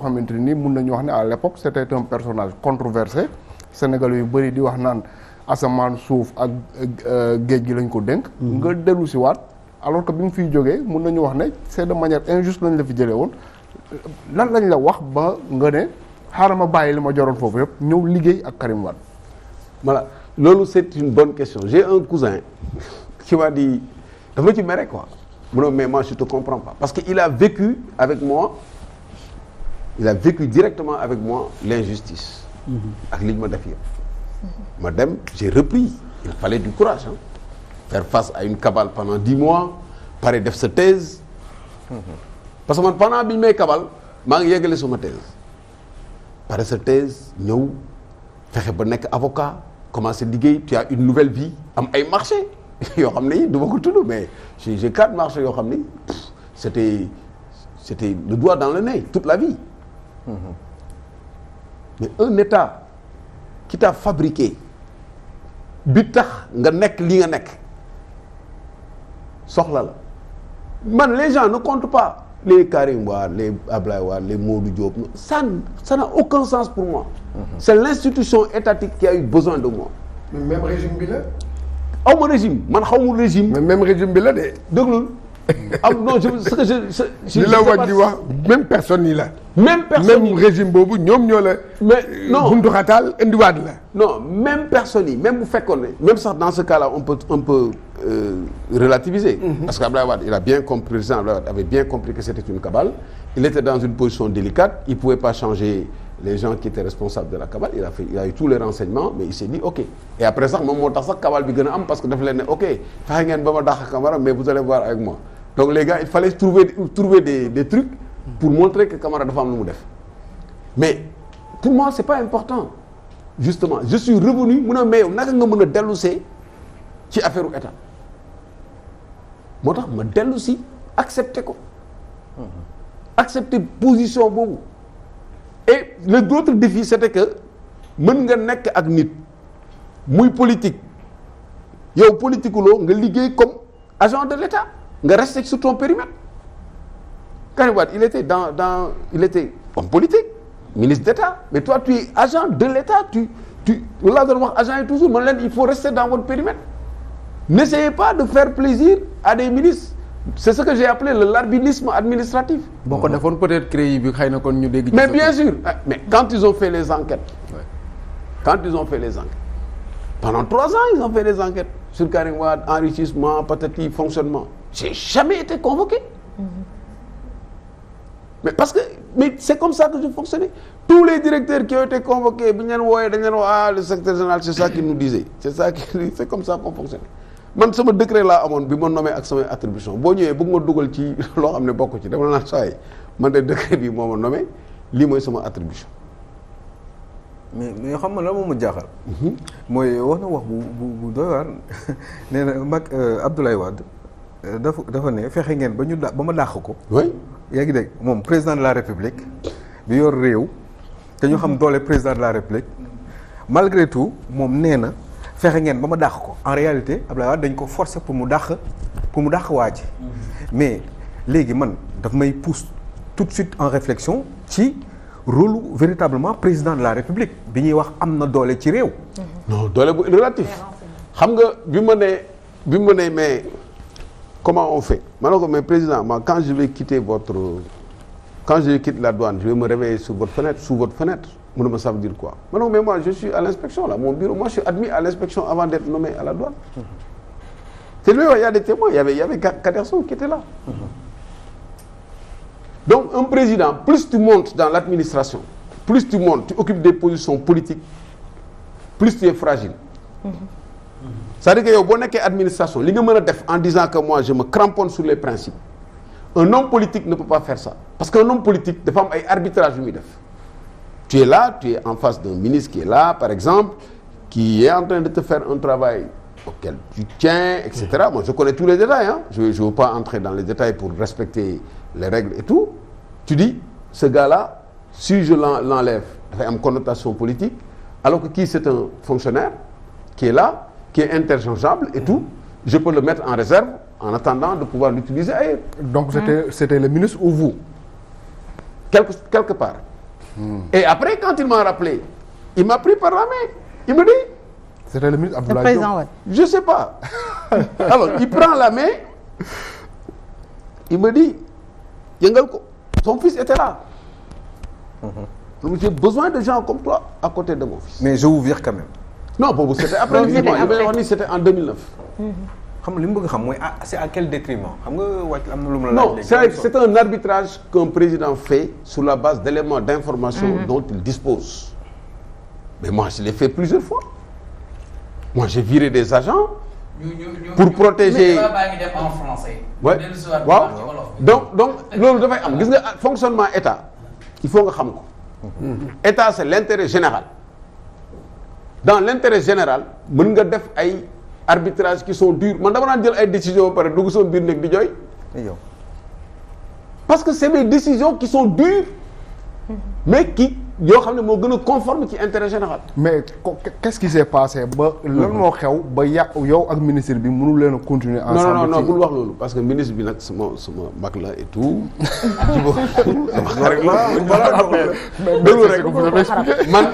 xamante ni mun nañu wax ne à l'époque c'était un personnage controversé Sénégalais yu bëri di wax naan asamaan suuf ak géej gi lañ ko dénk. nga dellu si waat alors que bi mu fiy jógee mun nañu wax ne c'est de manière injuste lañ la fi jëlee woon lan lañ la wax ba nga ne xaaral ma bàyyi li ma joroon foofu yëpp ñëw liggéey ak Karim Wade. voilà loolu c'est une bonne question j'ai un cousin qui m'a dit dafa ci mere quoi mu ne mais moi je te comprends pas parce que il a vécu avec moi il a vécu directement avec moi l'injustice ak li ñu ma def yëpp ma dem j'ai repris il fallait du courage hein faire face à une cabale pendant 10 mois pare def sa thèse parce que man pendant bi ñu may cabal maa ngi yeggale suma thèse pare sa thèse ñëw fexe ba nekk avocat commencé liggéey tu as une nouvelle vie am ay marché yoo xam ne yi du ma ko tudd mais j'ai 4 marchés yoo xam ni c'était le doigt dans le nez toute la vie mais un état qui t'a fabriqué bi tax nga nekk li nga nekk soxla la man les gens ne comptent pas les Karim Wade les Ablaye Wade les Modou Diop ça n'a aucun sens pour moi c'est l'institution étatique qui a eu besoin de moi mais même régime bi la. aw ma régime man xaw ma régime. mais même régime bi la de. déglul am non je li la wax di wax même personne yi la. même personne yi même régime boobu ñoom ñoo la. mais non buntu xataal indiwaat la. non même personne yi même bu fekkoon ne même sax dans ce cas-là on peut relativiser. Parce que Abdoulaye Wade il a bien compris, président Abdoulaye Wade avait bien compris que c'était une cabale. Il était dans une position délicate. Il pouvait pas changer les gens qui étaient responsables de la cabale. Il a eu tous les renseignements, mais il s'est dit ok. Et après ça moom moo tax sax cabale bi gën a am parce que daf leen ne ok fexe ngeen ba ma dàq Camara mais vous allez voir avec moi. Donc les gars il fallait trouver des trucs pour montrer que Camara dafa am lu mu def. Mais pour moi c'est pas important. Justement je suis revenu mu ne mais yow naka nga mën a dellusee ci affaire u état. moo tax ma dellu si accepter ko accepter position boobu et l'autre défi c'était que mën nga nekk ak nit muy politique yow politikuloo nga liggéey comme agent de l'État nga rester sur ton périmètre. Karim Wade il était homme politique ministre d'État mais toi tu es agent de l'État tu laa doon wax agent yi toujours man leen il faut rester dans votre périmètre. N'essayez pas de faire plaisir à des ministres. C'est ce que j'ai appelé le larbinisme administratif. boo ko defoon peut-être CREI bi xëy na kon ñu dégg. Mais bien sûr mais quand ils ont fait les enquêtes. Ouais. Quand ils ont fait les enquêtes. Pendant 3 ans ils ont fait des enquêtes sur Karim Wade enrichissement patati fonctionnement. J'ai jamais été convoqué. Mais c'est comme ça que je fonctionnais. Tous les directeurs qui ont été convoqués bi ñu leen wooyee dañu leen wax le secrétaire général c'est ça qu'il nous disait c'est comme ça qu'on fonctionne. man sama décret laa amoon bi ma nommé ak samay attribution boo ñëwee bëgg ma dugal ci loo xam ne bokk ci dama naan saa yi man de décret bi moo ma nommé lii mooy sama attribution. mais xam nga lan moo ma jaaxal. mooy wax na wax bu doy waar nee na mag Abdoulaye Wade dafa ne fexe ngeen ba ma dàq ko. oui yaa ngi dégg moom président de la république bi yor réew te ñu xam doole président de la république malgré tout moom nee na. fexe ngeen ba ma dàq ko en réalité Abdoulaye Wade dañ ko forcer pour mu dàq waa ji mais léegi man daf may pousse tout de suite en réflexion ci rôle véritablement président de la République bi ñuy wax am na doole ci réew. non doole bu relatif xam nga bi ma ne mais comment on fait ma ne ko mais président moi quand je quitte la douane je vais me réveiller sous votre fenêtre mu ne ma ça veut dire quoi ma ne ko mais moi je suis à l'inspection là mon bureau moi je suis admis à l'inspection avant d'être nommé à la douane. C'est lui il y a des témoins il y avait Kader Sow qui était là. Donc un président plus tu montes dans l'administration plus tu montes tu occupes des positions politiques plus tu es fragile. C'est-à-dire que yow boo nekkee administration li nga mën a def en disant que moi je me cramponne sur les principes un homme politique ne peut pas faire ça parce qu'un homme politique dafa am ay arbitrage yu muy def. Tu es là, tu es en face d'un ministre qui est là, par exemple, qui est en train de te faire un travail auquel tu tiens, etc. Moi, je connais tous les détails. Hein. Je ne veux pas entrer dans les détails pour respecter les règles et tout. Tu dis, ce gars-là, si je l'enlève, il y a une connotation politique, alors que qui c'est un fonctionnaire qui est là, qui est interchangeable et tout, je peux le mettre en réserve en attendant de pouvoir l'utiliser ailleurs. Donc c'était le ministre ou vous? Quelque part. Et après, quand il m'a rappelé, il m'a pris par la main. Il me dit... C'était le ministre le Abdoulaye président Diop. Wade. Je sais pas. Alors, il prend la main, il me dit, yëngal ko. Son fils était là. Donc j'ai besoin de gens comme toi à côté de mon fils. mais je vous vire quand même. Non, boobu c'était après le mouvement. Li may wax ni c'était en 2009. xam nga li mu bëgg xam mooy c'est à quel détriment xam nga wàcc am na lu mu la Non, laaj léegi. c'est un arbitrage qu'un président fait sur la base d'éléments d'information dont il dispose. Mais moi, je l'ai fait plusieurs fois. Moi, j'ai viré des agents pour protéger. en français. Ouais. waaw donc loolu dafay am gis nga fonctionnement état il faut nga xam ko. État c'est l'intérêt général. Dans l'intérêt général mën nga def ay arbitrages qui sont durs man dama naan jël ay décisions ba pare dugg sama biir nekk di jooy. yow Parce que c'est des décisions qui sont dures mais qui yoo xam ne moo gën a conforme ci intérêt général. mais qu'est-ce qui s'est passé ba lan moo xew ba yàq yow ak ministre bi mënu leen a continuer ensemble. non bul wax loolu parce que ministre bi nag sama mag la et tout. sama xarit la. déglu rek man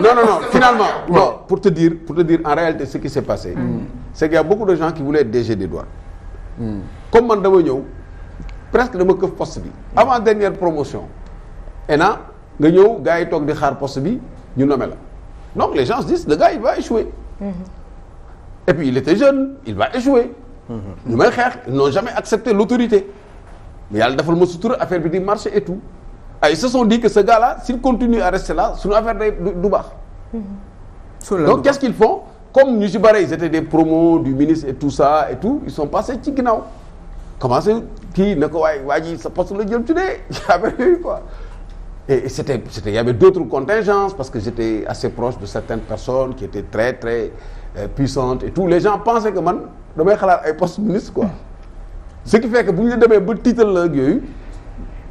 non finalement non pour te dire en réalité ce qui s'est passé. c'est qu'il y a beaucoup de gens qui voulaient être DG des douanes. comme man dama ñëw presque dama këf poste bi. avant dernière promotion. et nga ñëw gars yi toog di xaar poste bi ñu nommé la donc les gens se disent le gars il va échouer. Et puis il était jeune il va échouer. ñu may xeex ils n'ont jamais accepté l'autorité. mais yàlla defal ma sutura affaire bi di marcher et tout. ils se sont dit que ce gars-là s'il continue à rester là suñu affaire day du baax. donc qu'est-ce qu'ils font comme ñu ci bare ils étaient des promos du ministre et tout ça et tout ils sont passés ci ginnaaw. commencé kii ne ko waaye waa ji sa poste la jël tuddee affaire yooyu quoi. Et c'était il y avait d'autres contingences parce que j'étais assez proche de certaines personnes qui étaient très très puissantes et tout. Les gens pensaient que man damay xalaat ay poste ministre quoi. Ce qui fait que bu ñu demee ba tiital la ak yooyu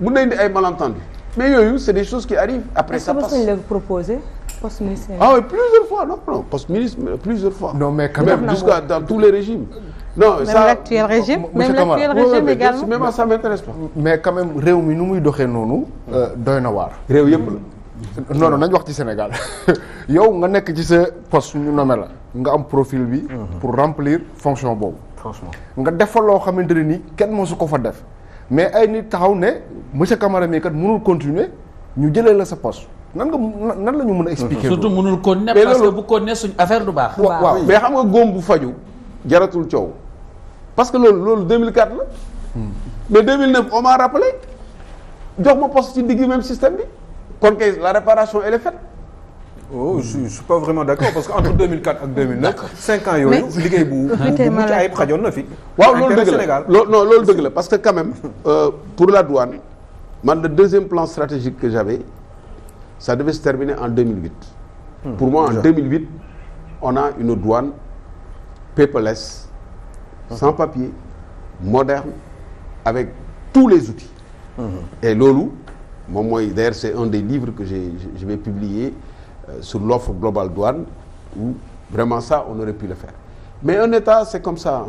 mun na indi ay malentendus. Mais yooyu c'est des choses qui arrivent après ça passe. Est-ce que vous avez proposé poste ministre? Ah oui, plusieurs fois non poste ministre plusieurs fois. Non mais quand même jusqu'à dans tous les régimes. Non même ça l'actuel régime monsieur même l'actuel régime également. Même ça m'intéresse pas. mais quand même réew mi nu muy doxee noonu. doy na waar. réew yëpp la. non nañ wax ci Sénégal yow nga nekk ci sa poste ñu nommé la nga am profil bi. pour remplir fonction boobu. franchement nga def fa loo xamante ne ni kenn mosu ko fa def mais ay nit taxaw ne monsieur Camara mii kat mënul continuer ñu jëlee la sa poste nan la ñu mën a expliquer. surtout mënul continuer parce que bu continuer suñ affaire du baax. waaw mais xam nga góom bu faju jaratul coow parce que loolu 2004 la. mais 2009 on m'a rappelé jox ma poste ci digg même système bi kon kay la réparation elle est faite. oh je suis pas vraiment d'accord parce que entre 2004 ak 2009. 5 ans yooyu liggéey bu mucc ayib xajoon na fi. waaw loolu dëgg la loolu dëgg la parce que quand même pour la douane man le deuxième plan stratégique que j'avais ça devait se terminer en 2008. Pour moi en 2008 on a une douane paperless. sans papier, moderne, avec tous les outils. Et loolu moom mooy d'ailleurs c'est un des livres que je vais publier sur l'offre globale douane où vraiment ça on aurait pu le faire. Mais un État c'est comme ça.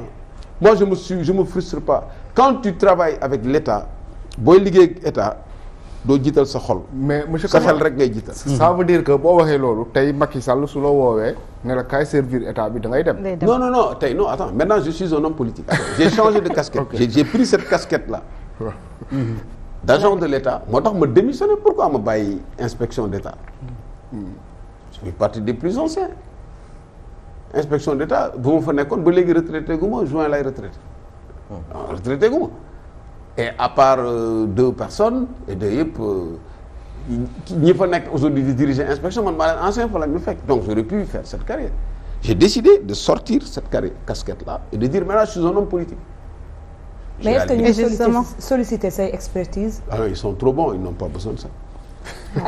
Moi je me frustre pas. Quand tu travailles avec l'État booy liggéey ak État doo jiital sa xol. mais monsieur sa xel rek ngay jiital. ça veut dire que boo waxee loolu tey Macky Sall su la woowee ne la kaay servir état bi da ngay dem. non tey non attends maintenant je suis un homme politique. J'ai changé de casquette. Okay. J'ai pris cette casquette là. d'agent de l'État moo tax ma démissionné pourquoi ma bàyyi inspection d'État. Je fais partie des plus anciens. Inspection d'État bu ma fa nekkoon ba léegi retraité gu ma juin lay retraité. retraité gu ma. Et à part 2 personnes et de yëpp ñi fa nekk aujourd'hui di diriger inspection man maa leen ancien fa la ñu fekk donc j'aurais pu faire cette carrière. J'ai décidé de sortir cette casquette là et de dire maintenant je suis un homme politique. Mais est-ce que ñu solliciter say expertises? Ah non, ils sont trop bons, ils n'ont pas besoin de ça.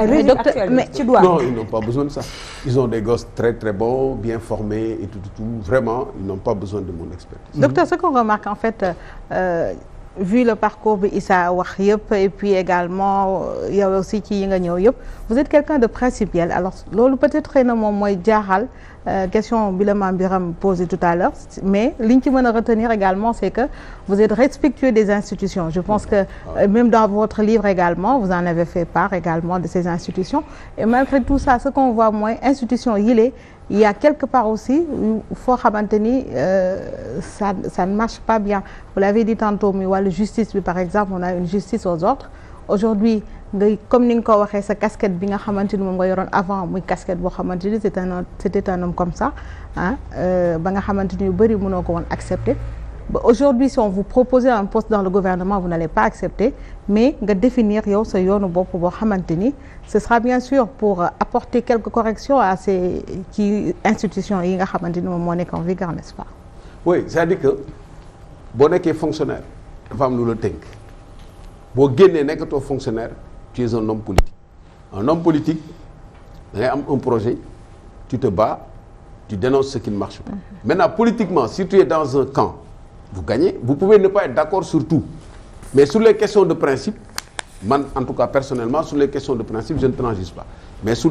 Mais docteur, mais tu dois. Non, ils n'ont pas besoin de ça. Ils ont des gosses très très bons, bien formés et tout. Vraiment, ils n'ont pas besoin de mon expertise. Docteur, ce qu'on remarque en fait, vu le parcours bi Issa wax yëpp et puis également yow aussi ci yi nga ñëw yëpp, vous êtes quelqu'un de principiel. Alors loolu peut-être xëy na moom mooy jaaxal question bi la Mame Birame posée tout à l'heure mais li ñu ci mën a retenir également c'est que vous êtes respectueux des institutions je pense que même dans votre livre également vous en avez fait part également de ces institutions et malgré tout ça ce qu'on voit mooy institution yile il y a quelque part aussi foo xamante ni ça ne marche pas bien vous l'avez dit tantôt muy wàllu justice bi par exemple on a une justice aux ordres aujourd'hui nga comme ni nga ko waxee sa casquette bi nga xamante ni moom nga yoroon avant muy casquette boo xamante ni c'était un homme comme ça ah ba nga xamante ni yu bëri mënoo ko woon accepter ba aujourd'hui si on vous propose un poste dans le gouvernement vous n'allez pas accepter mais nga définir yow sa yoonu bopp boo xamante ni ce sera bien sûr pour apporter quelques corrections à ces ci institutions yi nga xamante ni moom moo nekk en vigueur n'est-ce pas. oui c'est-à-dire que boo nekkee fonctionnaire dafa am lu la tënk boo génnee nekkatoo fonctionnaire tu es un homme politique un homme politique da ngay am un projet tu te bats tu dénonces ce qui ne marche pas maintenant politiquement si tu es dans un camp vous gagnez vous pouvez ne pas être d'accord sur tout mais sur les questions de principe man en tout cas personnellement sur les questions de principe je ne transige pas mais sur